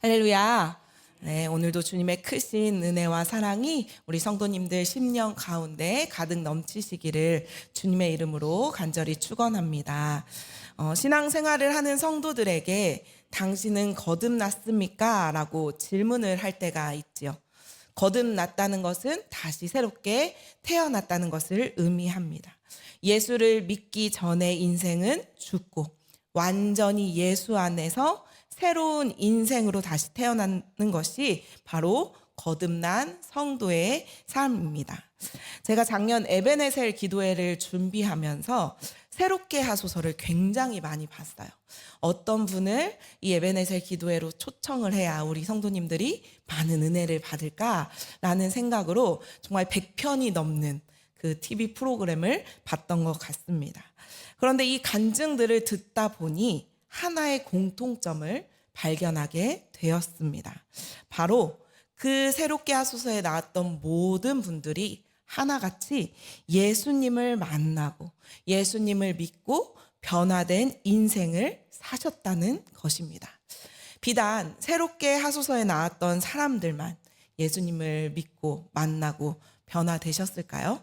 할렐루야. 네, 오늘도 주님의 크신 은혜와 사랑이 우리 성도님들 심령 가운데 가득 넘치시기를 주님의 이름으로 간절히 축원합니다. 신앙생활을 하는 성도들에게 당신은 거듭났습니까? 라고 질문을 할 때가 있지요. 거듭났다는 것은 다시 새롭게 태어났다는 것을 의미합니다. 예수를 믿기 전의 인생은 죽고 완전히 예수 안에서 새로운 인생으로 다시 태어나는 것이 바로 거듭난 성도의 삶입니다. 제가 작년 에베네셀 기도회를 준비하면서 새롭게 하소서를 굉장히 많이 봤어요. 어떤 분을 이 에베네셀 기도회로 초청을 해야 우리 성도님들이 많은 은혜를 받을까라는 생각으로 정말 100편이 넘는 그 TV 프로그램을 봤던 것 같습니다. 그런데 이 간증들을 듣다 보니 하나의 공통점을 발견하게 되었습니다. 바로 그 새롭게 하소서에 나왔던 모든 분들이 하나같이 예수님을 만나고 예수님을 믿고 변화된 인생을 사셨다는 것입니다. 비단 새롭게 하소서에 나왔던 사람들만 예수님을 믿고 만나고 변화되셨을까요?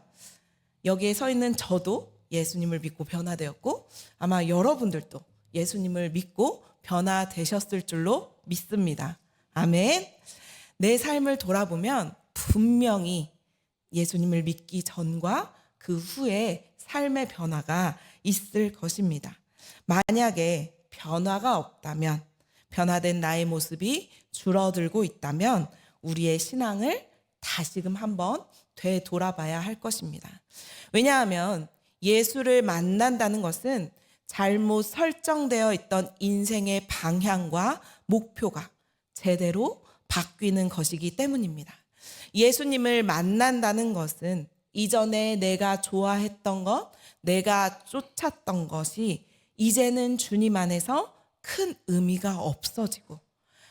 여기에 서 있는 저도 예수님을 믿고 변화되었고 아마 여러분들도 예수님을 믿고 변화되셨을 줄로 믿습니다. 아멘. 내 삶을 돌아보면 분명히 예수님을 믿기 전과 그 후에 삶의 변화가 있을 것입니다. 만약에 변화가 없다면, 변화된 나의 모습이 줄어들고 있다면 우리의 신앙을 다시금 한번 되돌아봐야 할 것입니다. 왜냐하면 예수를 만난다는 것은 잘못 설정되어 있던 인생의 방향과 목표가 제대로 바뀌는 것이기 때문입니다. 예수님을 만난다는 것은 이전에 내가 좋아했던 것, 내가 쫓았던 것이 이제는 주님 안에서 큰 의미가 없어지고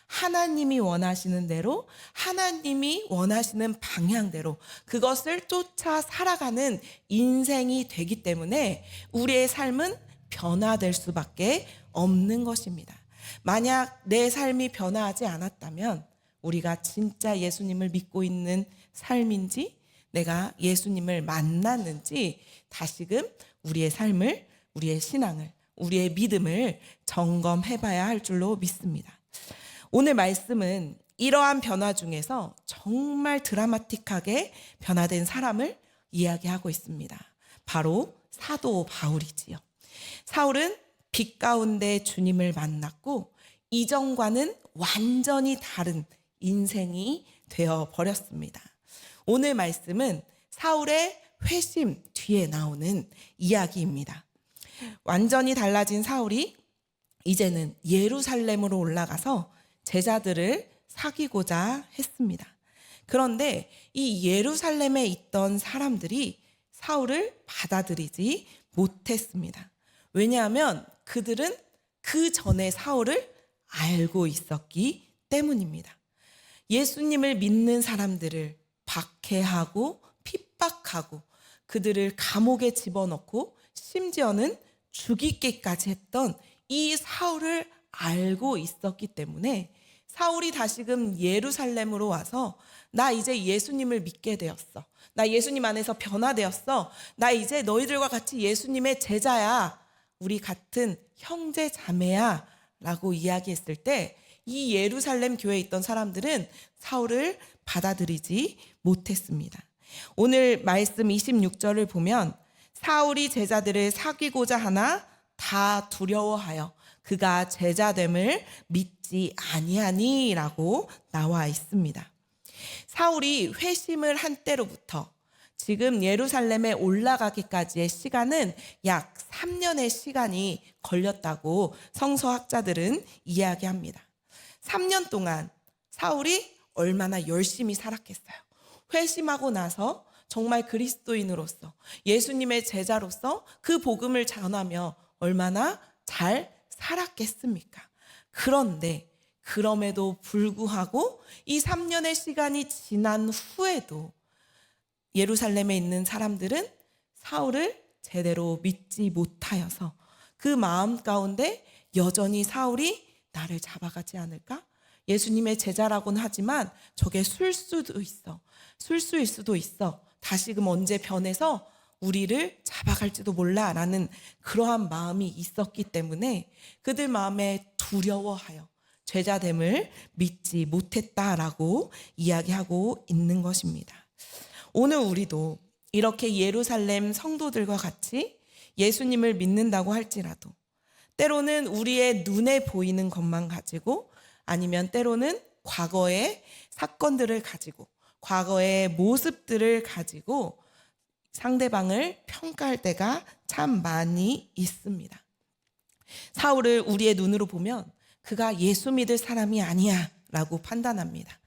하나님이 원하시는 대로, 하나님이 원하시는 방향대로 그것을 쫓아 살아가는 인생이 되기 때문에 우리의 삶은 변화될 수밖에 없는 것입니다. 만약 내 삶이 변화하지 않았다면 우리가 진짜 예수님을 믿고 있는 삶인지 내가 예수님을 만났는지 다시금 우리의 삶을, 우리의 신앙을, 우리의 믿음을 점검해 봐야 할 줄로 믿습니다. 오늘 말씀은 이러한 변화 중에서 정말 드라마틱하게 변화된 사람을 이야기하고 있습니다. 바로 사도 바울이지요. 사울은 빛 가운데 주님을 만났고 이전과는 완전히 다른 인생이 되어 버렸습니다. 오늘 말씀은 사울의 회심 뒤에 나오는 이야기입니다. 완전히 달라진 사울이 이제는 예루살렘으로 올라가서 제자들을 사귀고자 했습니다. 그런데 이 예루살렘에 있던 사람들이 사울을 받아들이지 못했습니다. 왜냐하면 그들은 그 전에 사울을 알고 있었기 때문입니다. 예수님을 믿는 사람들을 박해하고 핍박하고 그들을 감옥에 집어넣고 심지어는 죽이기까지 했던 이 사울을 알고 있었기 때문에 사울이 다시금 예루살렘으로 와서 나 이제 예수님을 믿게 되었어. 나 예수님 안에서 변화되었어. 나 이제 너희들과 같이 예수님의 제자야. 우리 같은 형제 자매야 라고 이야기했을 때 이 예루살렘 교회에 있던 사람들은 사울을 받아들이지 못했습니다. 오늘 말씀 26절을 보면 사울이 제자들을 사귀고자 하나 다 두려워하여 그가 제자됨을 믿지 아니하니 라고 나와 있습니다. 사울이 회심을 한 때로부터 지금 예루살렘에 올라가기까지의 시간은 약 3년의 시간이 걸렸다고 성서학자들은 이야기합니다. 3년 동안 사울이 얼마나 열심히 살았겠어요. 회심하고 나서 정말 그리스도인으로서 예수님의 제자로서 그 복음을 전하며 얼마나 잘 살았겠습니까? 그런데 그럼에도 불구하고 이 3년의 시간이 지난 후에도 예루살렘에 있는 사람들은 사울을 제대로 믿지 못하여서 그 마음 가운데 여전히 사울이 나를 잡아가지 않을까? 예수님의 제자라고는 하지만 저게 술수도 있어. 술수일 수도 있어. 다시금 언제 변해서 우리를 잡아갈지도 몰라라는 그러한 마음이 있었기 때문에 그들 마음에 두려워하여 제자됨을 믿지 못했다라고 이야기하고 있는 것입니다. 오늘 우리도 이렇게 예루살렘 성도들과 같이 예수님을 믿는다고 할지라도 때로는 우리의 눈에 보이는 것만 가지고 아니면 때로는 과거의 사건들을 가지고 과거의 모습들을 가지고 상대방을 평가할 때가 참 많이 있습니다. 사울을 우리의 눈으로 보면 그가 예수 믿을 사람이 아니야 라고 판단합니다.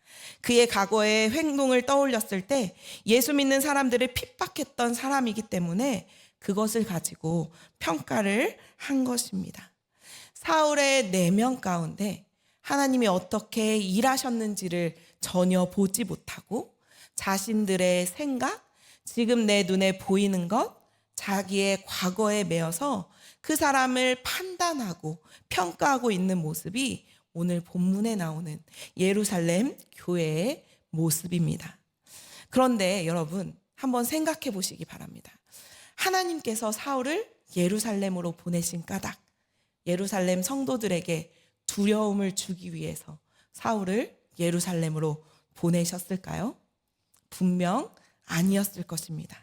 그의 과거의 행동을 떠올렸을 때 예수 믿는 사람들을 핍박했던 사람이기 때문에 그것을 가지고 평가를 한 것입니다. 사울의 내면 가운데 하나님이 어떻게 일하셨는지를 전혀 보지 못하고 자신들의 생각, 지금 내 눈에 보이는 것, 자기의 과거에 매여서 그 사람을 판단하고 평가하고 있는 모습이 오늘 본문에 나오는 예루살렘 교회의 모습입니다. 그런데 여러분 한번 생각해 보시기 바랍니다. 하나님께서 사울을 예루살렘으로 보내신 까닭, 예루살렘 성도들에게 두려움을 주기 위해서 사울을 예루살렘으로 보내셨을까요? 분명 아니었을 것입니다.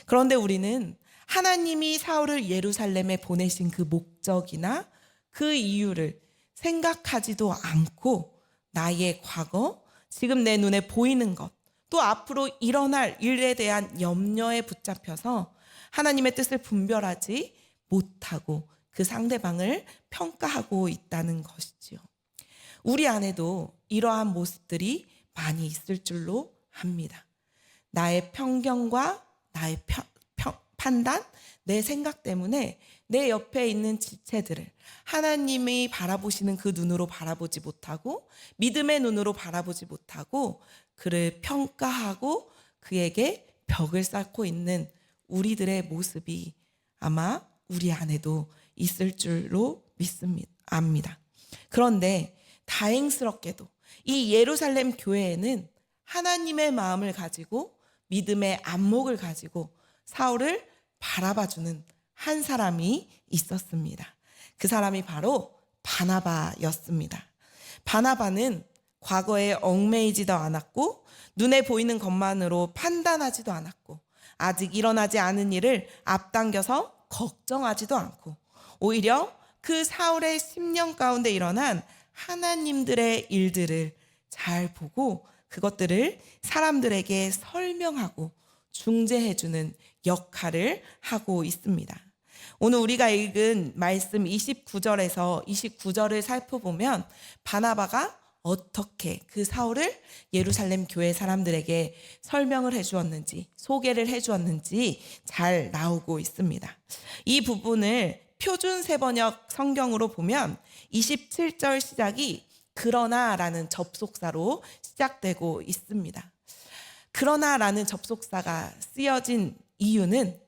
그런데 우리는 하나님이 사울을 예루살렘에 보내신 그 목적이나 그 이유를 생각하지도 않고 나의 과거, 지금 내 눈에 보이는 것, 또 앞으로 일어날 일에 대한 염려에 붙잡혀서 하나님의 뜻을 분별하지 못하고 그 상대방을 평가하고 있다는 것이지요. 우리 안에도 이러한 모습들이 많이 있을 줄로 압니다. 나의 편견과 나의 판단, 내 생각 때문에 내 옆에 있는 지체들을 하나님이 바라보시는 그 눈으로 바라보지 못하고 믿음의 눈으로 바라보지 못하고 그를 평가하고 그에게 벽을 쌓고 있는 우리들의 모습이 아마 우리 안에도 있을 줄로 압니다. 그런데 다행스럽게도 이 예루살렘 교회에는 하나님의 마음을 가지고 믿음의 안목을 가지고 사울을 바라봐주는 한 사람이 있었습니다. 그 사람이 바로 바나바였습니다. 바나바는 과거에 얽매이지도 않았고 눈에 보이는 것만으로 판단하지도 않았고 아직 일어나지 않은 일을 앞당겨서 걱정하지도 않고 오히려 그 사울의 심령 가운데 일어난 하나님들의 일들을 잘 보고 그것들을 사람들에게 설명하고 중재해주는 역할을 하고 있습니다. 오늘 우리가 읽은 말씀 29절에서 29절을 살펴보면 바나바가 어떻게 그 사울을 예루살렘 교회 사람들에게 설명을 해주었는지 소개를 해주었는지 잘 나오고 있습니다. 이 부분을 표준 세번역 성경으로 보면 27절 시작이 그러나라는 접속사로 시작되고 있습니다. 그러나라는 접속사가 쓰여진 이유는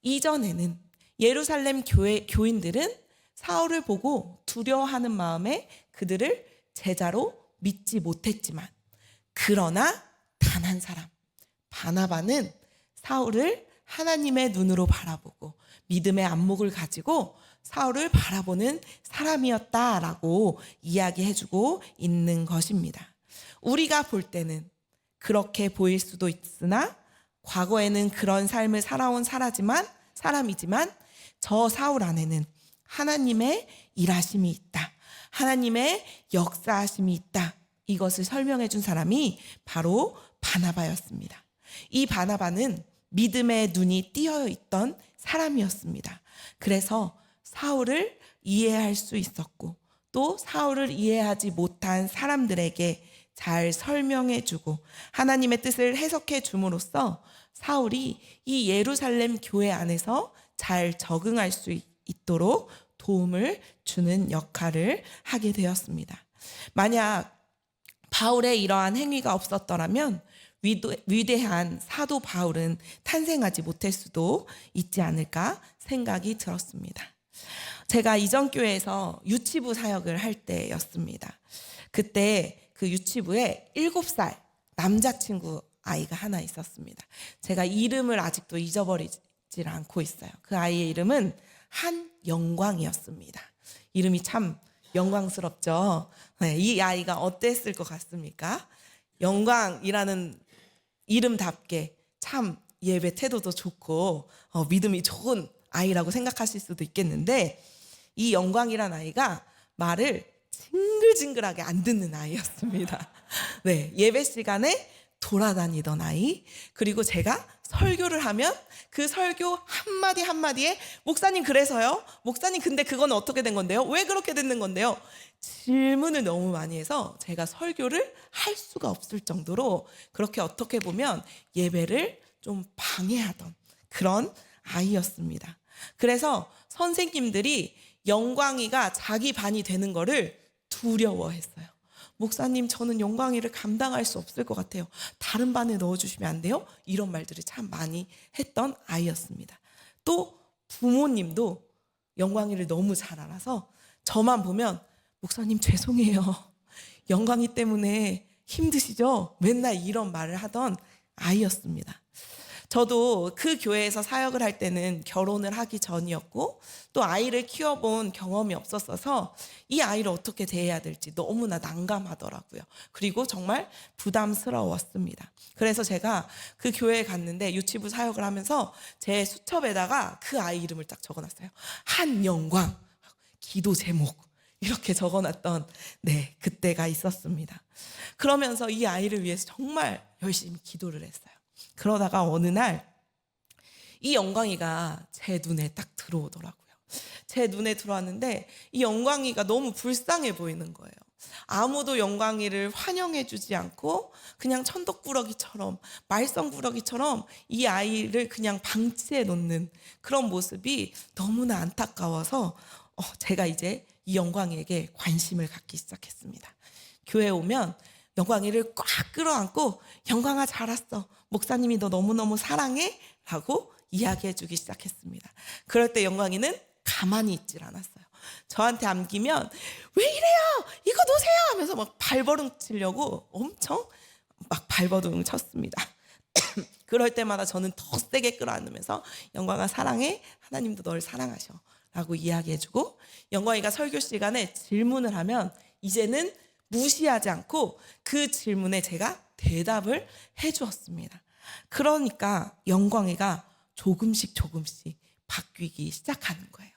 이전에는 예루살렘 교인들은 사울을 보고 두려워하는 마음에 그들을 제자로 믿지 못했지만 그러나 단 한 사람 바나바는 사울을 하나님의 눈으로 바라보고 믿음의 안목을 가지고 사울을 바라보는 사람이었다라고 이야기해주고 있는 것입니다. 우리가 볼 때는 그렇게 보일 수도 있으나 과거에는 그런 삶을 살아온 사람이지만 저 사울 안에는 하나님의 일하심이 있다. 하나님의 역사하심이 있다. 이것을 설명해 준 사람이 바로 바나바였습니다. 이 바나바는 믿음의 눈이 띄어 있던 사람이었습니다. 그래서 사울을 이해할 수 있었고 또 사울을 이해하지 못한 사람들에게 잘 설명해 주고 하나님의 뜻을 해석해 줌으로써 사울이 이 예루살렘 교회 안에서 잘 적응할 수 있도록 도움을 주는 역할을 하게 되었습니다. 만약 바울의 이러한 행위가 없었더라면 위대한 사도 바울은 탄생하지 못할 수도 있지 않을까 생각이 들었습니다. 제가 이전 교회에서 유치부 사역을 할 때였습니다. 그때 그 유치부에 7살 남자친구 아이가 하나 있었습니다. 제가 이름을 아직도 잊어버리질 않고 있어요. 그 아이의 이름은 한영광이었습니다. 이름이 참 영광스럽죠. 네, 이 아이가 어땠을 것 같습니까? 영광이라는 이름답게 참 예배 태도도 좋고 믿음이 좋은 아이라고 생각하실 수도 있겠는데, 이 영광이란 아이가 말을 징글징글하게 안 듣는 아이였습니다. 네, 예배 시간에 돌아다니던 아이, 그리고 제가 설교를 하면 그 설교 한마디 한마디에 목사님 그래서요? 목사님 근데 그건 어떻게 된 건데요? 왜 그렇게 됐는 건데요? 질문을 너무 많이 해서 제가 설교를 할 수가 없을 정도로 그렇게 어떻게 보면 예배를 좀 방해하던 그런 아이였습니다. 그래서 선생님들이 영광이가 자기 반이 되는 거를 두려워했어요. 목사님, 저는 영광이를 감당할 수 없을 것 같아요. 다른 반에 넣어주시면 안 돼요? 이런 말들을 참 많이 했던 아이였습니다. 또 부모님도 영광이를 너무 잘 알아서 저만 보면 목사님 죄송해요. 영광이 때문에 힘드시죠? 맨날 이런 말을 하던 아이였습니다. 저도 그 교회에서 사역을 할 때는 결혼을 하기 전이었고 또 아이를 키워본 경험이 없었어서 이 아이를 어떻게 대해야 될지 너무나 난감하더라고요. 그리고 정말 부담스러웠습니다. 그래서 제가 그 교회에 갔는데 유치부 사역을 하면서 제 수첩에다가 그 아이 이름을 딱 적어놨어요. 한영광, 기도 제목 이렇게 적어놨던 그때가 있었습니다. 그러면서 이 아이를 위해서 정말 열심히 기도를 했어요. 그러다가 어느 날 이 영광이가 제 눈에 딱 들어오더라고요. 제 눈에 들어왔는데 이 영광이가 너무 불쌍해 보이는 거예요. 아무도 영광이를 환영해 주지 않고 그냥 천덕꾸러기처럼, 말썽꾸러기처럼 이 아이를 그냥 방치해 놓는 그런 모습이 너무나 안타까워서 제가 이제 이 영광이에게 관심을 갖기 시작했습니다. 교회에 오면 영광이를 꽉 끌어안고 영광아 잘 왔어. 목사님이 너 너무너무 사랑해. 라고 이야기해 주기 시작했습니다. 그럴 때 영광이는 가만히 있질 않았어요. 저한테 안기면 왜 이래요? 이거 놓으세요! 하면서 막 발버둥 치려고 엄청 막 발버둥 쳤습니다. 그럴 때마다 저는 더 세게 끌어안으면서 영광아 사랑해. 하나님도 널 사랑하셔. 라고 이야기해주고 영광이가 설교 시간에 질문을 하면 이제는 무시하지 않고 그 질문에 제가 대답을 해주었습니다. 그러니까 영광이가 조금씩 바뀌기 시작하는 거예요.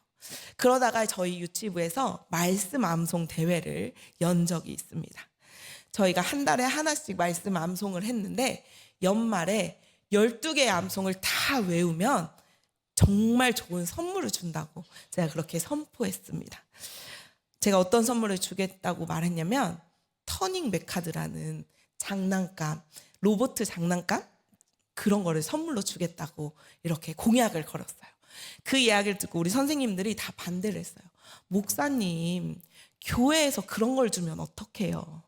그러다가 저희 유치부에서 말씀 암송 대회를 연 적이 있습니다. 저희가 한 달에 하나씩 말씀 암송을 했는데 연말에 12개의 암송을 다 외우면 정말 좋은 선물을 준다고 제가 그렇게 선포했습니다. 제가 어떤 선물을 주겠다고 말했냐면 터닝 메카드라는 장난감, 로봇 장난감 그런 거를 선물로 주겠다고 이렇게 공약을 걸었어요. 그 이야기를 듣고 우리 선생님들이 다 반대를 했어요. 목사님, 교회에서 그런 걸 주면 어떡해요?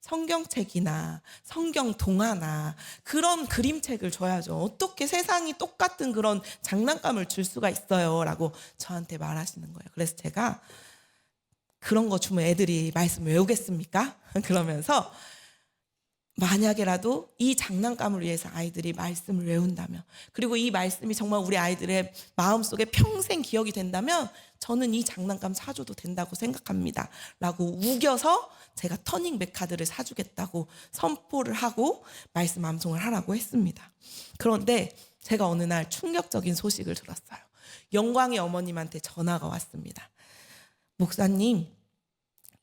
성경책이나 성경 동화나 그런 그림책을 줘야죠. 어떻게 세상이 똑같은 그런 장난감을 줄 수가 있어요? 라고 저한테 말하시는 거예요. 그래서 제가 그런 거 주면 애들이 말씀 외우겠습니까? 그러면서 만약에라도 이 장난감을 위해서 아이들이 말씀을 외운다면, 그리고 이 말씀이 정말 우리 아이들의 마음속에 평생 기억이 된다면 저는 이 장난감 사줘도 된다고 생각합니다 라고 우겨서 제가 터닝 메카드를 사주겠다고 선포를 하고 말씀 암송을 하라고 했습니다. 그런데 제가 어느 날 충격적인 소식을 들었어요. 영광이 어머님한테 전화가 왔습니다. 목사님,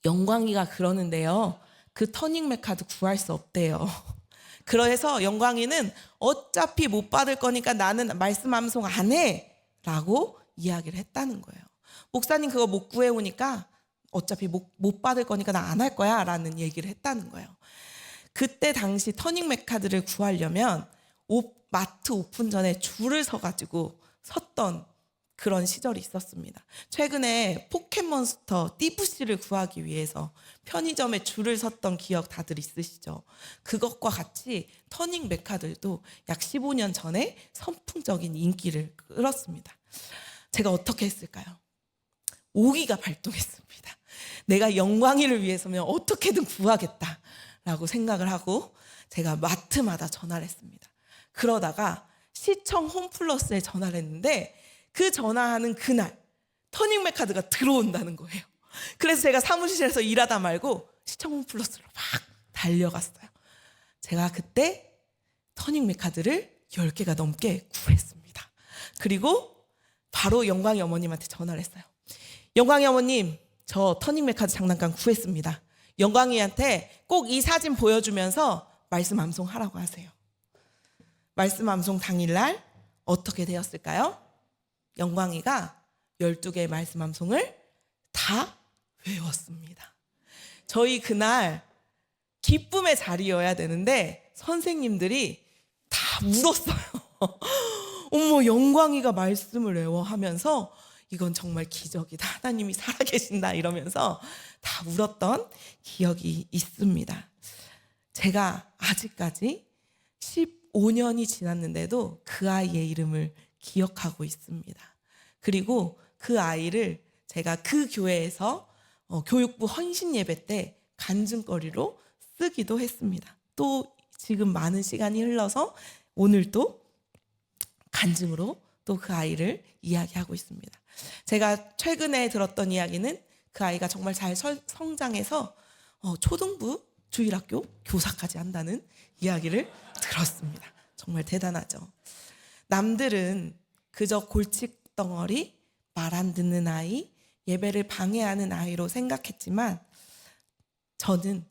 영광이가 그러는데요, 그 터닝 메카드 구할 수 없대요. 그래서 영광이는 어차피 못 받을 거니까 나는 말씀 암송 안 해 라고 이야기를 했다는 거예요. 목사님 그거 못 구해오니까 어차피 못 받을 거니까 나 안 할 거야 라는 얘기를 했다는 거예요. 그때 당시 터닝 메카드를 구하려면 마트 오픈 전에 줄을 서가지고 섰던 그런 시절이 있었습니다. 최근에 포켓몬스터 띠부씨를 구하기 위해서 편의점에 줄을 섰던 기억 다들 있으시죠? 그것과 같이 터닝 메카드도 약 15년 전에 선풍적인 인기를 끌었습니다. 제가 어떻게 했을까요? 오기가 발동했습니다. 내가 영광이를 위해서면 어떻게든 구하겠다 라고 생각을 하고 제가 마트마다 전화를 했습니다. 그러다가 시청 홈플러스에 전화를 했는데 그 전화하는 그날 터닝메카드가 들어온다는 거예요. 그래서 제가 사무실에서 일하다 말고 시청 홈플러스로 막 달려갔어요. 제가 그때 터닝메카드를 10개가 넘게 구했습니다. 그리고 바로 영광이 어머님한테 전화를 했어요. 영광이 어머님, 저 터닝메카드 장난감 구했습니다. 영광이한테 꼭 이 사진 보여주면서 말씀 암송하라고 하세요. 말씀 암송 당일날 어떻게 되었을까요? 영광이가 12개의 말씀 암송을 다 외웠습니다. 저희 그날 기쁨의 자리여야 되는데 선생님들이 다 울었어요. 어머, 영광이가 말씀을 외워 하면서 이건 정말 기적이다. 하나님이 살아계신다 이러면서 다 울었던 기억이 있습니다. 제가 아직까지 15년이 지났는데도 그 아이의 이름을 기억하고 있습니다. 그리고 그 아이를 제가 그 교회에서 교육부 헌신 예배 때 간증거리로 쓰기도 했습니다. 또 지금 많은 시간이 흘러서 오늘 또 간증으로 또 그 아이를 이야기하고 있습니다. 제가 최근에 들었던 이야기는 그 아이가 정말 잘 성장해서 초등부 주일학교 교사까지 한다는 이야기를 들었습니다. 정말 대단하죠. 남들은 그저 골칫덩어리, 말 안 듣는 아이, 예배를 방해하는 아이로 생각했지만 저는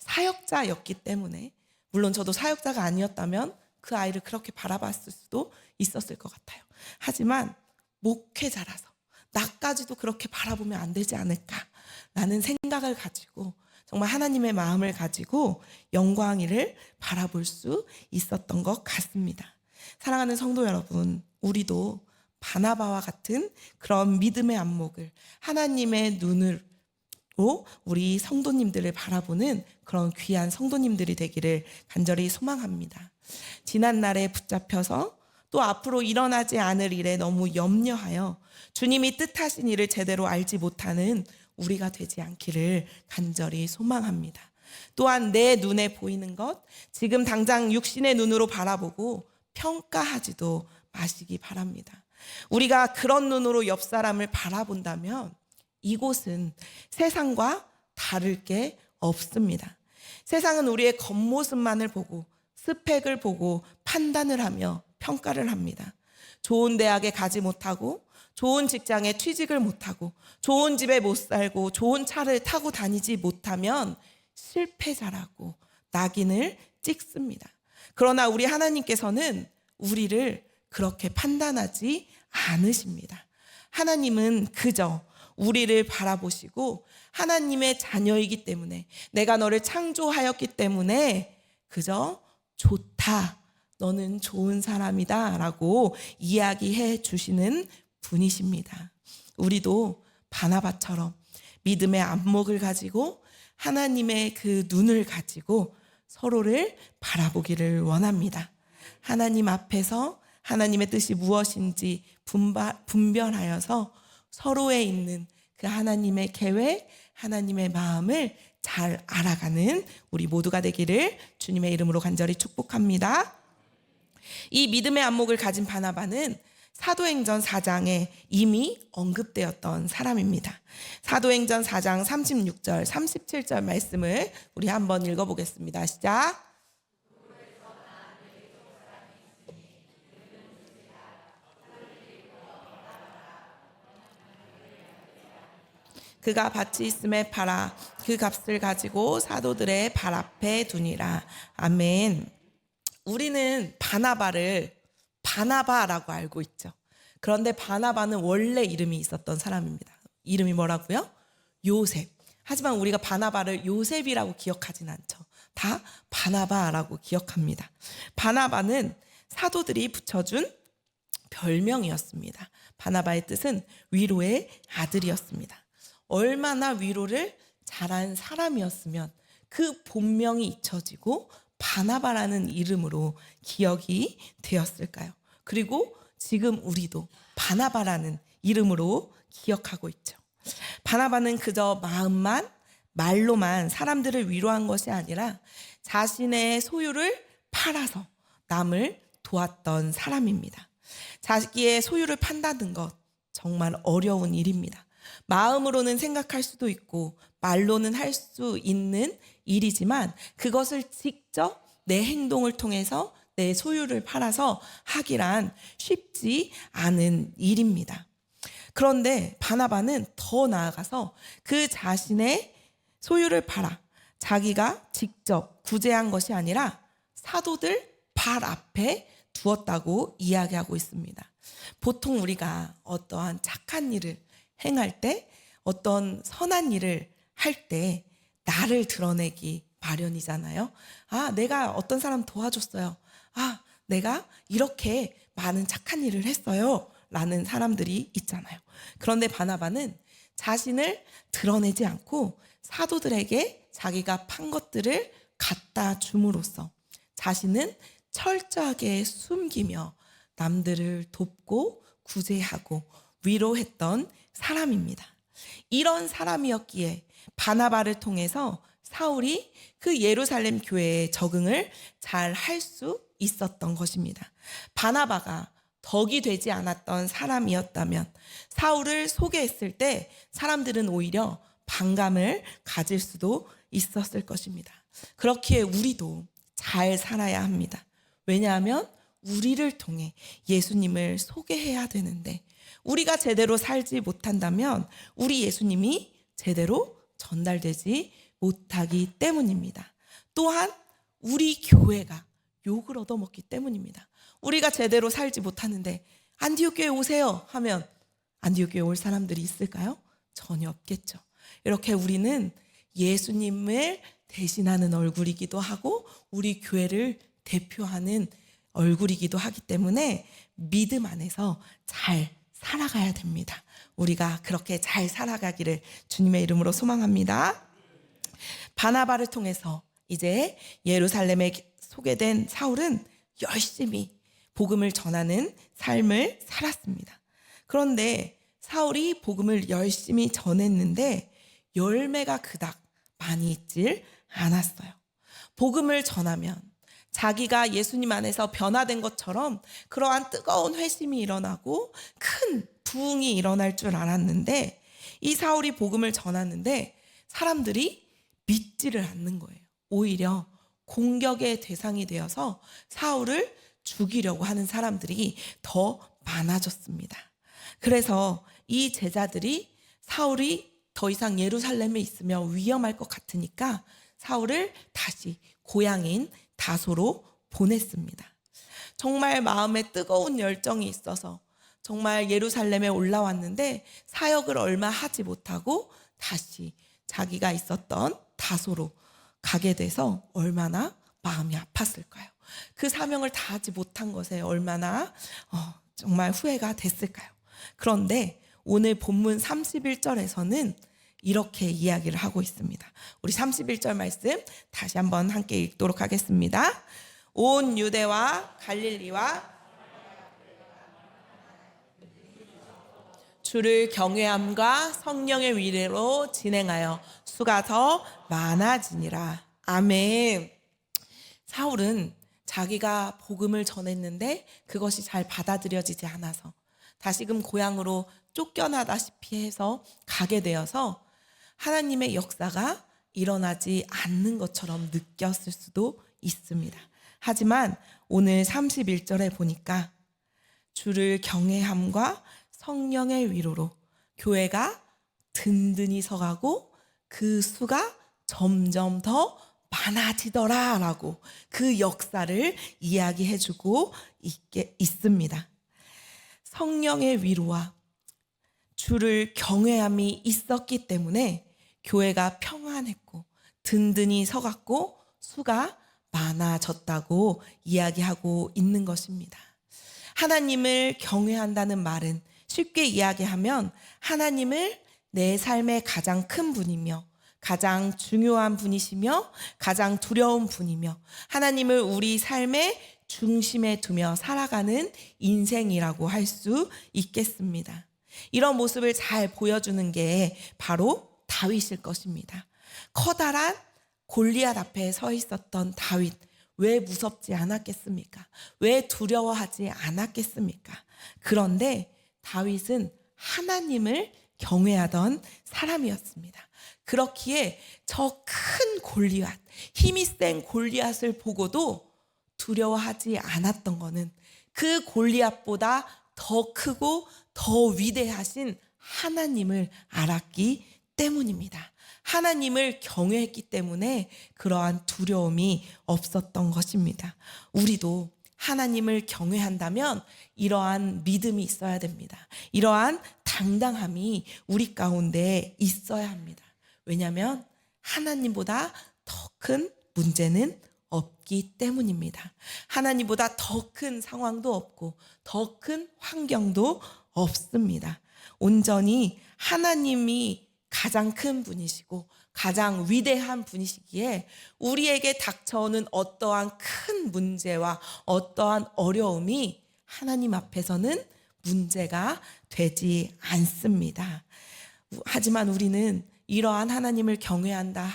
사역자였기 때문에, 물론 저도 사역자가 아니었다면 그 아이를 그렇게 바라봤을 수도 있었을 것 같아요. 하지만 목회자라서 나까지도 그렇게 바라보면 안 되지 않을까라는 생각을 가지고 정말 하나님의 마음을 가지고 영광이를 바라볼 수 있었던 것 같습니다. 사랑하는 성도 여러분, 우리도 바나바와 같은 그런 믿음의 안목을, 하나님의 눈으로 우리 성도님들을 바라보는 그런 귀한 성도님들이 되기를 간절히 소망합니다. 지난날에 붙잡혀서 또 앞으로 일어나지 않을 일에 너무 염려하여 주님이 뜻하신 일을 제대로 알지 못하는 우리가 되지 않기를 간절히 소망합니다. 또한 내 눈에 보이는 것, 지금 당장 육신의 눈으로 바라보고 평가하지도 마시기 바랍니다. 우리가 그런 눈으로 옆 사람을 바라본다면 이곳은 세상과 다를 게 없습니다. 세상은 우리의 겉모습만을 보고 스펙을 보고 판단을 하며 평가를 합니다. 좋은 대학에 가지 못하고 좋은 직장에 취직을 못하고 좋은 집에 못 살고 좋은 차를 타고 다니지 못하면 실패자라고 낙인을 찍습니다. 그러나 우리 하나님께서는 우리를 그렇게 판단하지 않으십니다. 하나님은 그저 우리를 바라보시고 하나님의 자녀이기 때문에, 내가 너를 창조하였기 때문에 그저 좋다, 너는 좋은 사람이다 라고 이야기해 주시는 분이십니다. 우리도 바나바처럼 믿음의 안목을 가지고 하나님의 그 눈을 가지고 서로를 바라보기를 원합니다. 하나님 앞에서 하나님의 뜻이 무엇인지 분별하여서 서로에 있는 그 하나님의 계획, 하나님의 마음을 잘 알아가는 우리 모두가 되기를 주님의 이름으로 간절히 축복합니다. 이 믿음의 안목을 가진 바나바는 사도행전 4장에 이미 언급되었던 사람입니다. 사도행전 4장 36절, 37절 말씀을 우리 한번 읽어보겠습니다. 시작. 그가 밭이 있음에 팔아 그 값을 가지고 사도들의 발 앞에 두니라. 아멘. 우리는 바나바를 바나바라고 알고 있죠. 그런데 바나바는 원래 이름이 있었던 사람입니다. 이름이 뭐라고요? 요셉. 하지만 우리가 바나바를 요셉이라고 기억하진 않죠. 다 바나바라고 기억합니다. 바나바는 사도들이 붙여준 별명이었습니다. 바나바의 뜻은 위로의 아들이었습니다. 얼마나 위로를 잘한 사람이었으면 그 본명이 잊혀지고 바나바라는 이름으로 기억이 되었을까요? 그리고 지금 우리도 바나바라는 이름으로 기억하고 있죠. 바나바는 그저 마음만 말로만 사람들을 위로한 것이 아니라 자신의 소유를 팔아서 남을 도왔던 사람입니다. 자기의 소유를 판다는 것 정말 어려운 일입니다. 마음으로는 생각할 수도 있고 말로는 할 수 있는 일이지만 그것을 직접 내 행동을 통해서 내 소유를 팔아서 하기란 쉽지 않은 일입니다. 그런데 바나바는 더 나아가서 그 자신의 소유를 팔아 자기가 직접 구제한 것이 아니라 사도들 발 앞에 두었다고 이야기하고 있습니다. 보통 우리가 어떠한 착한 일을 행할 때, 어떤 선한 일을 할 때 나를 드러내기 마련이잖아요. 아, 내가 어떤 사람 도와줬어요. 아, 내가 이렇게 많은 착한 일을 했어요. 라는 사람들이 있잖아요. 그런데 바나바는 자신을 드러내지 않고 사도들에게 자기가 판 것들을 갖다 줌으로써 자신은 철저하게 숨기며 남들을 돕고 구제하고 위로했던 사람입니다. 이런 사람이었기에 바나바를 통해서 사울이 그 예루살렘 교회에 적응을 잘 할 수 있었던 것입니다. 바나바가 덕이 되지 않았던 사람이었다면 사울을 소개했을 때 사람들은 오히려 반감을 가질 수도 있었을 것입니다. 그렇기에 우리도 잘 살아야 합니다. 왜냐하면 우리를 통해 예수님을 소개해야 되는데 우리가 제대로 살지 못한다면 우리 예수님이 제대로 전달되지 못하기 때문입니다. 또한 우리 교회가 욕을 얻어먹기 때문입니다. 우리가 제대로 살지 못하는데 안디옥 교회 오세요 하면 안디옥 교회 올 사람들이 있을까요? 전혀 없겠죠. 이렇게 우리는 예수님을 대신하는 얼굴이기도 하고 우리 교회를 대표하는 얼굴이기도 하기 때문에 믿음 안에서 잘 살아가야 됩니다. 우리가 그렇게 잘 살아가기를 주님의 이름으로 소망합니다. 바나바를 통해서 이제 예루살렘에 소개된 사울은 열심히 복음을 전하는 삶을 살았습니다. 그런데 사울이 복음을 열심히 전했는데 열매가 그닥 많이 있질 않았어요. 복음을 전하면 자기가 예수님 안에서 변화된 것처럼 그러한 뜨거운 회심이 일어나고 큰 부흥이 일어날 줄 알았는데 이 사울이 복음을 전하는데 사람들이 믿지를 않는 거예요. 오히려 공격의 대상이 되어서 사울을 죽이려고 하는 사람들이 더 많아졌습니다. 그래서 이 제자들이 사울이 더 이상 예루살렘에 있으면 위험할 것 같으니까 사울을 다시 고향인 다소로 보냈습니다. 정말 마음에 뜨거운 열정이 있어서 정말 예루살렘에 올라왔는데 사역을 얼마 하지 못하고 다시 자기가 있었던 다소로 가게 돼서 얼마나 마음이 아팠을까요? 그 사명을 다하지 못한 것에 얼마나 정말 후회가 됐을까요? 그런데 오늘 본문 31절에서는 이렇게 이야기를 하고 있습니다. 우리 31절 말씀 다시 한번 함께 읽도록 하겠습니다. 온 유대와 갈릴리와 주를 경외함과 성령의 위례로 진행하여 수가 더 많아지니라. 아멘. 사울은 자기가 복음을 전했는데 그것이 잘 받아들여지지 않아서 다시금 고향으로 쫓겨나다시피 해서 가게 되어서 하나님의 역사가 일어나지 않는 것처럼 느꼈을 수도 있습니다. 하지만 오늘 31절에 보니까 주를 경외함과 성령의 위로로 교회가 든든히 서가고 그 수가 점점 더 많아지더라라고 그 역사를 이야기해주고 있습니다. 성령의 위로와 주를 경외함이 있었기 때문에 교회가 평안했고 든든히 서갔고 수가 많아졌다고 이야기하고 있는 것입니다. 하나님을 경외한다는 말은 쉽게 이야기하면 하나님을 내 삶의 가장 큰 분이며 가장 중요한 분이시며 가장 두려운 분이며 하나님을 우리 삶의 중심에 두며 살아가는 인생이라고 할 수 있겠습니다. 이런 모습을 잘 보여주는 게 바로 다윗일 것입니다. 커다란 골리앗 앞에 서 있었던 다윗, 왜 무섭지 않았겠습니까? 왜 두려워하지 않았겠습니까? 그런데 다윗은 하나님을 경외하던 사람이었습니다. 그렇기에 저 큰 골리앗, 힘이 센 골리앗을 보고도 두려워하지 않았던 것은 그 골리앗보다 더 크고 더 위대하신 하나님을 알았기 때문입니다. 하나님을 경외했기 때문에 그러한 두려움이 없었던 것입니다. 우리도 하나님을 경외한다면 이러한 믿음이 있어야 됩니다. 이러한 당당함이 우리 가운데 있어야 합니다. 왜냐하면 하나님보다 더 큰 문제는 없기 때문입니다. 하나님보다 더 큰 상황도 없고 더 큰 환경도 없습니다. 온전히 하나님이 가장 큰 분이시고 가장 위대한 분이시기에 우리에게 닥쳐오는 어떠한 큰 문제와 어떠한 어려움이 하나님 앞에서는 문제가 되지 않습니다. 하지만 우리는 이러한 하나님을 경외한다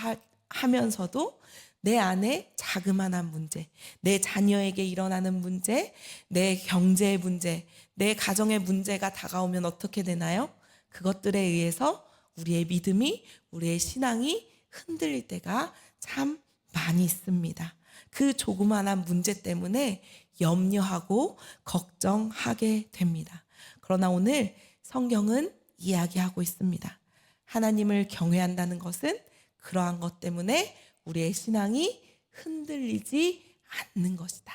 하면서도 내 안에 자그마한 문제, 내 자녀에게 일어나는 문제, 내 경제의 문제, 내 가정의 문제가 다가오면 어떻게 되나요? 그것들에 의해서 우리의 믿음이, 우리의 신앙이 흔들릴 때가 참 많이 있습니다. 그 조그마한 문제 때문에 염려하고 걱정하게 됩니다. 그러나 오늘 성경은 이야기하고 있습니다. 하나님을 경외한다는 것은 그러한 것 때문에 우리의 신앙이 흔들리지 않는 것이다.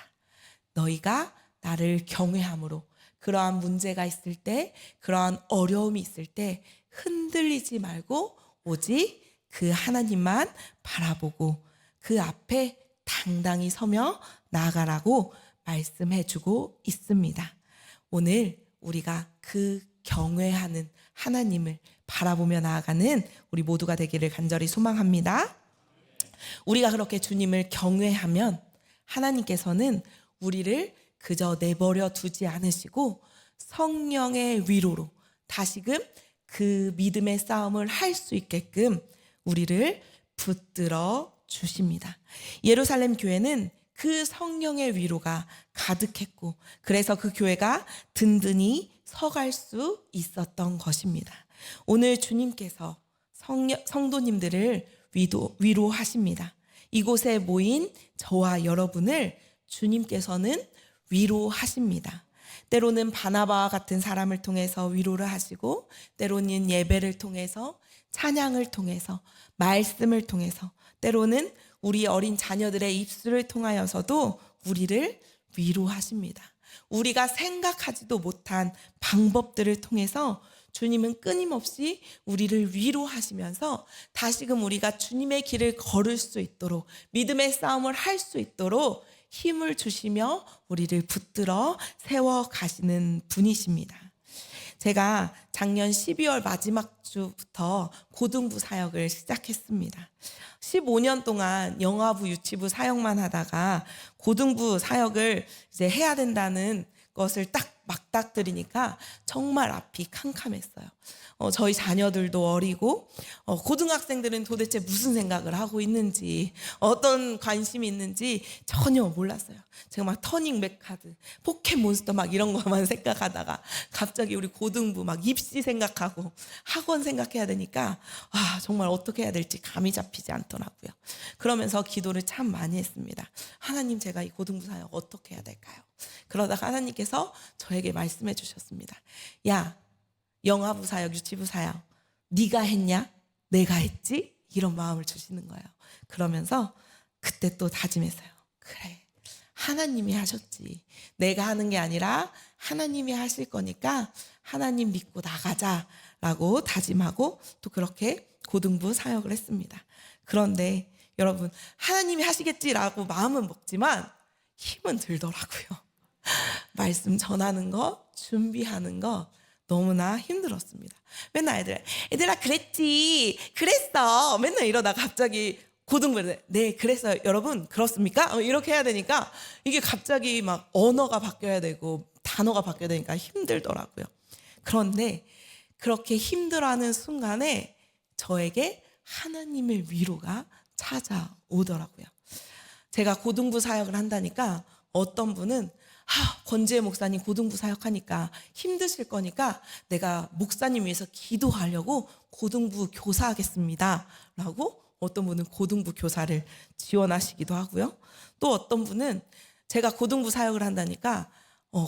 너희가 나를 경외함으로 그러한 문제가 있을 때, 그러한 어려움이 있을 때 흔들리지 말고 오직 그 하나님만 바라보고 그 앞에 당당히 서며 나아가라고 말씀해주고 있습니다. 오늘 우리가 그 경외하는 하나님을 바라보며 나아가는 우리 모두가 되기를 간절히 소망합니다. 우리가 그렇게 주님을 경외하면 하나님께서는 우리를 그저 내버려 두지 않으시고 성령의 위로로 다시금 그 믿음의 싸움을 할 수 있게끔 우리를 붙들어 주십니다. 예루살렘 교회는 그 성령의 위로가 가득했고 그래서 그 교회가 든든히 서갈 수 있었던 것입니다. 오늘 주님께서 성도님들을 위로하십니다. 이곳에 모인 저와 여러분을 주님께서는 위로하십니다. 때로는 바나바와 같은 사람을 통해서 위로를 하시고 때로는 예배를 통해서 찬양을 통해서 말씀을 통해서 때로는 우리 어린 자녀들의 입술을 통하여서도 우리를 위로하십니다. 우리가 생각하지도 못한 방법들을 통해서 주님은 끊임없이 우리를 위로하시면서 다시금 우리가 주님의 길을 걸을 수 있도록 믿음의 싸움을 할 수 있도록 힘을 주시며 우리를 붙들어 세워가시는 분이십니다. 제가 작년 12월 마지막 주부터 고등부 사역을 시작했습니다. 15년 동안 영아부 유치부 사역만 하다가 고등부 사역을 이제 해야 된다는 것을 딱 막닥뜨리니까 정말 앞이 캄캄했어요. 저희 자녀들도 어리고 고등학생들은 도대체 무슨 생각을 하고 있는지 어떤 관심이 있는지 전혀 몰랐어요. 제가 막 터닝 맥카드, 포켓몬스터 막 이런 것만 생각하다가 갑자기 우리 고등부 막 입시 생각하고 학원 생각해야 되니까 정말 어떻게 해야 될지 감이 잡히지 않더라고요. 그러면서 기도를 참 많이 했습니다. 하나님, 제가 이 고등부 사역 어떻게 해야 될까요? 그러다가 하나님께서 저에게 말씀해 주셨습니다. 야, 영아부 사역, 유치부 사역 네가 했냐? 내가 했지? 이런 마음을 주시는 거예요. 그러면서 그때 또 다짐했어요. 그래, 하나님이 하셨지. 내가 하는 게 아니라 하나님이 하실 거니까 하나님 믿고 나가자라고 다짐하고 또 그렇게 고등부 사역을 했습니다. 그런데 여러분, 하나님이 하시겠지라고 마음은 먹지만 힘은 들더라고요. 말씀 전하는 거, 준비하는 거 너무나 힘들었습니다. 맨날 애들아 그랬지, 그랬어 맨날 이러다가 갑자기 고등부를 네 그랬어요 여러분 그렇습니까? 이렇게 해야 되니까 이게 갑자기 막 언어가 바뀌어야 되고 단어가 바뀌어야 되니까 힘들더라고요. 그런데 그렇게 힘들어하는 순간에 저에게 하나님의 위로가 찾아오더라고요. 제가 고등부 사역을 한다니까 어떤 분은 권지혜 목사님 고등부 사역하니까 힘드실 거니까 내가 목사님 위해서 기도하려고 고등부 교사하겠습니다 라고 어떤 분은 고등부 교사를 지원하시기도 하고요. 또 어떤 분은 제가 고등부 사역을 한다니까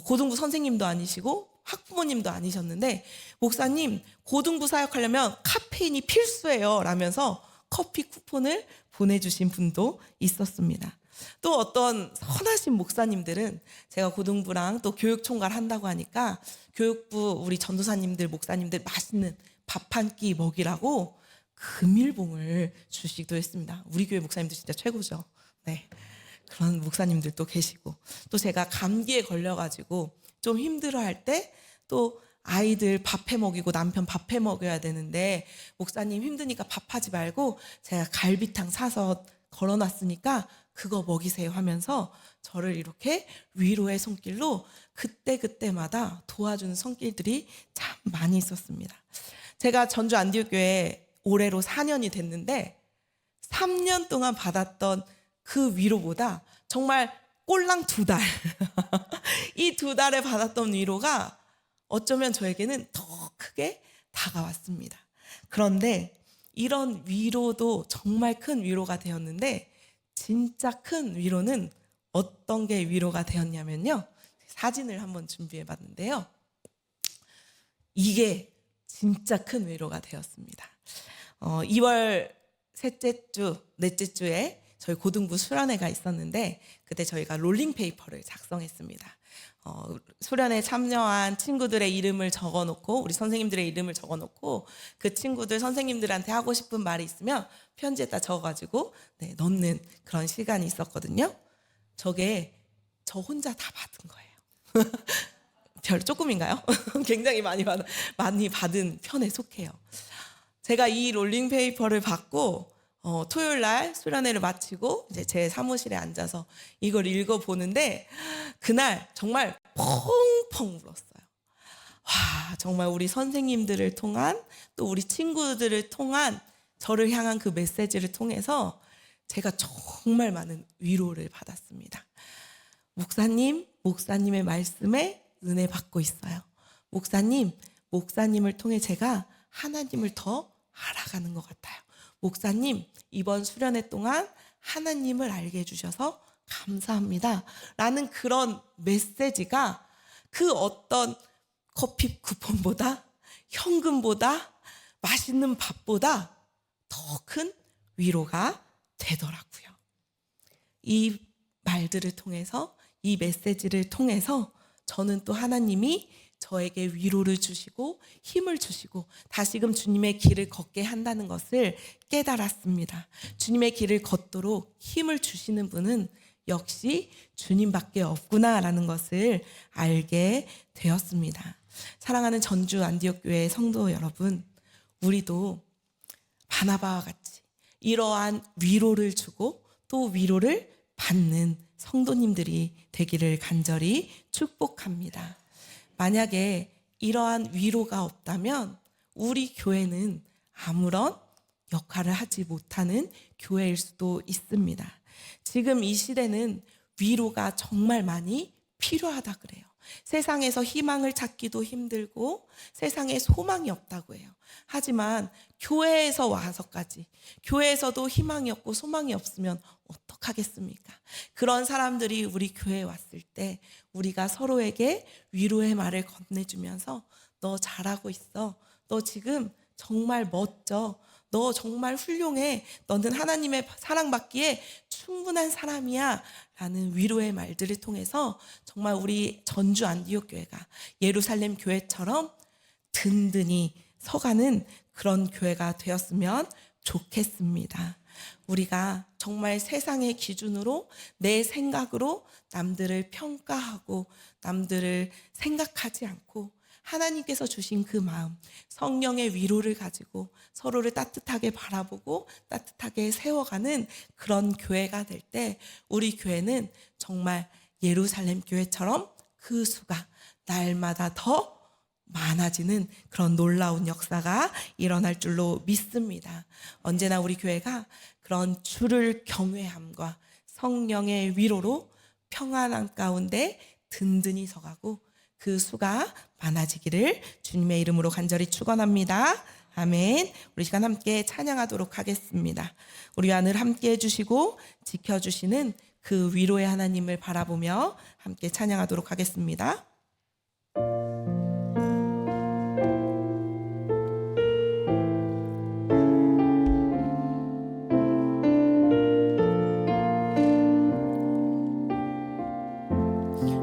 고등부 선생님도 아니시고 학부모님도 아니셨는데 목사님 고등부 사역하려면 카페인이 필수예요 라면서 커피 쿠폰을 보내주신 분도 있었습니다. 또 어떤 선하신 목사님들은 제가 고등부랑 또 교육총괄 한다고 하니까 교육부 우리 전도사님들 목사님들 맛있는 밥 한 끼 먹이라고 금일봉을 주시기도 했습니다. 우리 교회 목사님들 진짜 최고죠. 네, 그런 목사님들도 계시고 또 제가 감기에 걸려가지고 좀 힘들어할 때 또 아이들 밥해 먹이고 남편 밥해 먹여야 되는데 목사님 힘드니까 밥하지 말고 제가 갈비탕 사서 걸어놨으니까 그거 먹이세요 하면서 저를 이렇게 위로의 손길로 그때그때마다 도와주는 손길들이 참 많이 있었습니다. 제가 전주 안디옥교회 올해로 4년이 됐는데 3년 동안 받았던 그 위로보다 정말 꼴랑 2달 이 2달에 받았던 위로가 어쩌면 저에게는 더 크게 다가왔습니다. 그런데 이런 위로도 정말 큰 위로가 되었는데 진짜 큰 위로는 어떤 게 위로가 되었냐면요. 사진을 한번 준비해 봤는데요. 이게 진짜 큰 위로가 되었습니다. 2월 셋째 주, 넷째 주에 저희 고등부 수련회가 있었는데 그때 저희가 롤링페이퍼를 작성했습니다. 수련회 참여한 친구들의 이름을 적어놓고 우리 선생님들의 이름을 적어놓고 그 친구들 선생님들한테 하고 싶은 말이 있으면 편지에다 적어가지고 넣는 그런 시간이 있었거든요. 저게 저 혼자 다 받은 거예요. 별 조금인가요? 굉장히 많이 받은 편에 속해요. 제가 이 롤링페이퍼를 받고 토요일 날 수련회를 마치고 이제 제 사무실에 앉아서 이걸 읽어보는데 그날 정말 펑펑 울었어요. 와, 정말 우리 선생님들을 통한 또 우리 친구들을 통한 저를 향한 그 메시지를 통해서 제가 정말 많은 위로를 받았습니다. 목사님의 말씀에 은혜 받고 있어요. 목사님을 통해 제가 하나님을 더 알아가는 것 같아요. 목사님, 이번 수련회 동안 하나님을 알게 해주셔서 감사합니다. 라는 그런 메시지가 그 어떤 커피 쿠폰보다 현금보다 맛있는 밥보다 더 큰 위로가 되더라고요. 이 말들을 통해서 이 메시지를 통해서 저는 또 하나님이 저에게 위로를 주시고 힘을 주시고 다시금 주님의 길을 걷게 한다는 것을 깨달았습니다. 주님의 길을 걷도록 힘을 주시는 분은 역시 주님밖에 없구나라는 것을 알게 되었습니다. 사랑하는 전주 안디옥교회 성도 여러분, 우리도 바나바와 같이 이러한 위로를 주고 또 위로를 받는 성도님들이 되기를 간절히 축복합니다. 만약에 이러한 위로가 없다면 우리 교회는 아무런 역할을 하지 못하는 교회일 수도 있습니다. 지금 이 시대는 위로가 정말 많이 필요하다 그래요. 세상에서 희망을 찾기도 힘들고 세상에 소망이 없다고 해요. 하지만 교회에서 와서까지 교회에서도 희망이 없고 소망이 없으면 어떡하겠습니까? 그런 사람들이 우리 교회에 왔을 때 우리가 서로에게 위로의 말을 건네주면서 너 잘하고 있어. 너 지금 정말 멋져. 너 정말 훌륭해. 너는 하나님의 사랑받기에 충분한 사람이야. 라는 위로의 말들을 통해서 정말 우리 전주 안디옥 교회가 예루살렘 교회처럼 든든히 서가는 그런 교회가 되었으면 좋겠습니다. 우리가 정말 세상의 기준으로 내 생각으로 남들을 평가하고 남들을 생각하지 않고 하나님께서 주신 그 마음, 성령의 위로를 가지고 서로를 따뜻하게 바라보고 따뜻하게 세워가는 그런 교회가 될 때 우리 교회는 정말 예루살렘 교회처럼 그 수가 날마다 더 많아지는 그런 놀라운 역사가 일어날 줄로 믿습니다. 언제나 우리 교회가 그런 주를 경외함과 성령의 위로로 평안함 가운데 든든히 서가고 그 수가 많아지기를 주님의 이름으로 간절히 축원합니다. 아멘. 우리 시간 함께 찬양하도록 하겠습니다. 우리와 늘 함께 해주시고 지켜주시는 그 위로의 하나님을 바라보며 함께 찬양하도록 하겠습니다.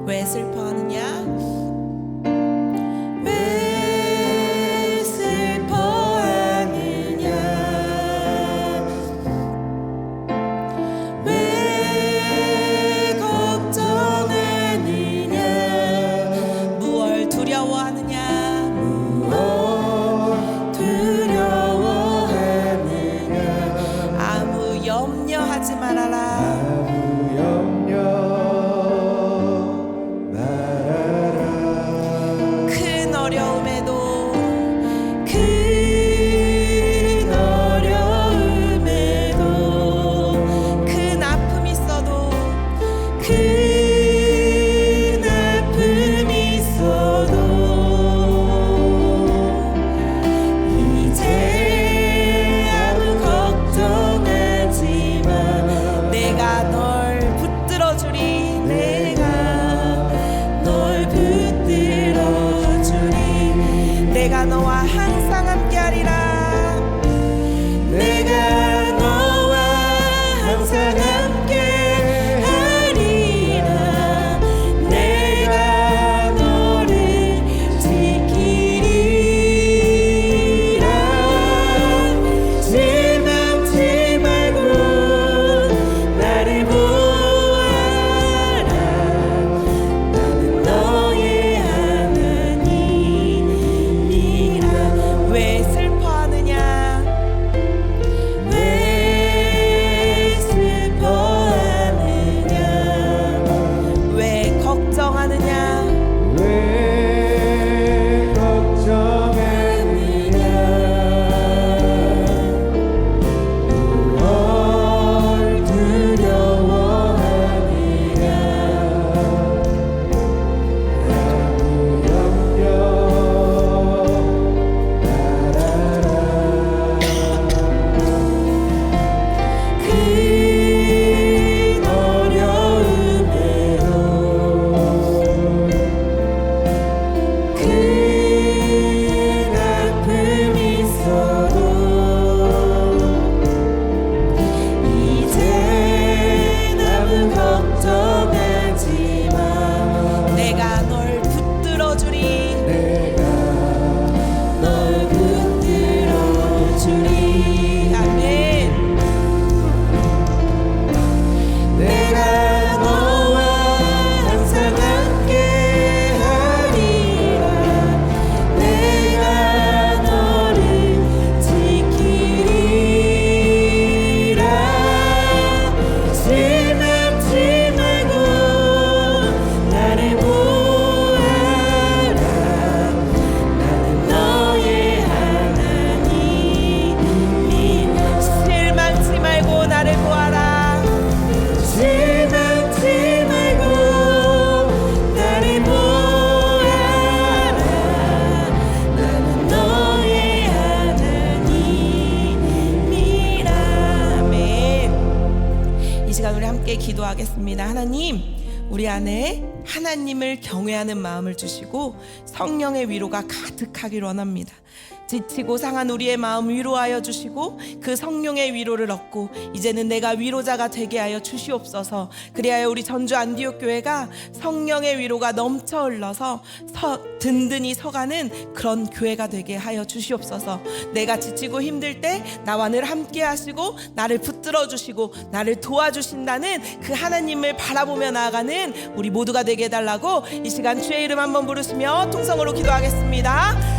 왜 슬퍼하느냐? 왜 슬퍼하느냐? 왜 걱정하느냐? 무얼 두려워하느냐? 무얼 두려워하느냐? 아무 염려하지 말아라. 내가 너와 항상 함께하리라. 내가 너와 항상 함께하리라. 내가 너를 지키리라. 실망치 말고 나를 보아라. 나는 너의 하나님. 왜 슬퍼하느냐? 왜 슬퍼하느냐? 왜 걱정하느냐? 왜 걱정하느냐? 뭘 두려워하느냐? 내가 널 붙들어주리. 아멘. 내가 너와 항상 함께하리라. 내가 너를 지키리라. 실망치 말고 나를 보아라. 나는 너의 하나님이라. 실망치 말고 나를 보아라. 실망치 말고 나를 보아라. 나는 너의 하나님이라. 아멘. 이 시간 우리 함께 기도하겠습니다. 하나님, 우리 안에 하나님을 경외하는 마음을 주시고 성령의 위로가 가득하길 원합니다. 지치고 상한 우리의 마음 위로하여 주시고 그 성령의 위로를 얻고 이제는 내가 위로자가 되게 하여 주시옵소서. 그리하여 우리 전주 안디옥 교회가 성령의 위로가 넘쳐 흘러서 든든히 서가는 그런 교회가 되게 하여 주시옵소서. 내가 지치고 힘들 때 나와 늘 함께 하시고 나를 붙들어 주시고 나를 도와주신다는 그 하나님을 바라보며 나아가는 우리 모두가 되게 해달라고 이 시간 주의 이름 한번 부르시며 통성으로 기도하겠습니다.